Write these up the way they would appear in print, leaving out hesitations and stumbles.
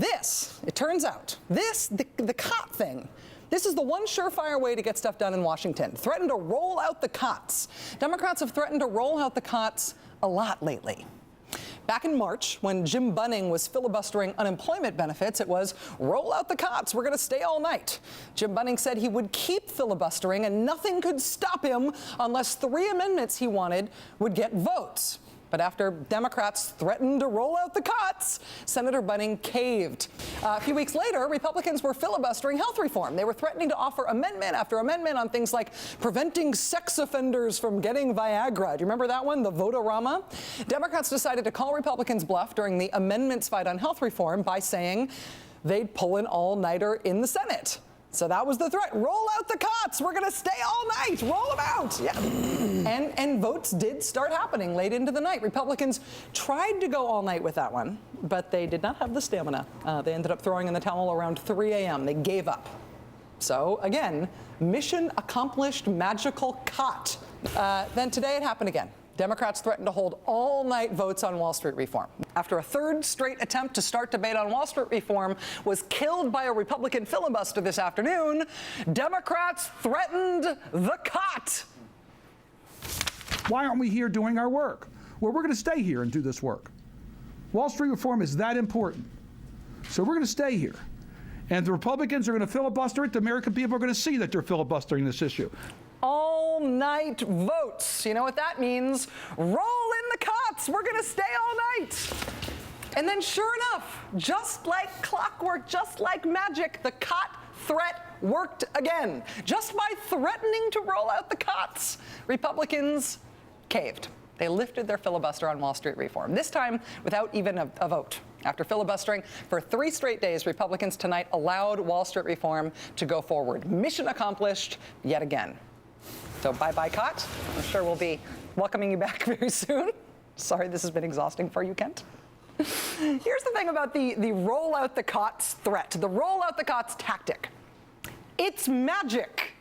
It turns out, the cot thing, this is the one surefire way to get stuff done in Washington. Threaten to roll out the cots. Democrats have threatened to roll out the cots a lot lately. Back in March, when Jim Bunning was filibustering unemployment benefits, it was, roll out the cots, we're going to stay all night. Jim Bunning said he would keep filibustering and nothing could stop him unless 3 amendments he wanted would get votes. But after Democrats threatened to roll out the cots, Senator Bunning caved. A few weeks later, Republicans were filibustering health reform. They were threatening to offer amendment after amendment on things like preventing sex offenders from getting Viagra. Do you remember that one, the Votorama? Democrats decided to call Republicans' bluff during the amendments fight on health reform by saying they'd pull an all-nighter in the Senate. So that was the threat. Roll out the cots. We're going to stay all night. Roll them out. Yeah. And votes did start happening late into the night. Republicans tried to go all night with that one, but they did not have the stamina. They ended up throwing in the towel around 3 a.m. They gave up. So again, mission accomplished, magical cot. Then today it happened again. Democrats threatened to hold all-night votes on Wall Street reform. After a third straight attempt to start debate on Wall Street reform was killed by a Republican filibuster this afternoon, Democrats threatened the cot. Why aren't we here doing our work? Well, we're going to stay here and do this work. Wall Street reform is that important. So we're going to stay here. And the Republicans are going to filibuster it. The American people are going to see that they're filibustering this issue. All-night votes. You know what that means? Roll in the cots. We're going to stay all night. And then sure enough, just like clockwork, just like magic, the cot threat worked again. Just by threatening to roll out the cots, Republicans caved. They lifted their filibuster on Wall Street reform, this time without even a vote. After filibustering for 3 straight days, Republicans tonight allowed Wall Street reform to go forward. Mission accomplished yet again. So bye-bye, cot. I'm sure we'll be welcoming you back very soon. Sorry this has been exhausting for you, Kent. Here's the thing about the roll out the cots threat, the roll out the cots tactic. It's magic.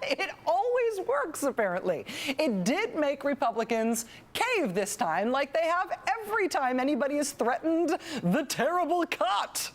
It always works, apparently. It did make Republicans cave this time, like they have every time anybody has threatened the terrible cot.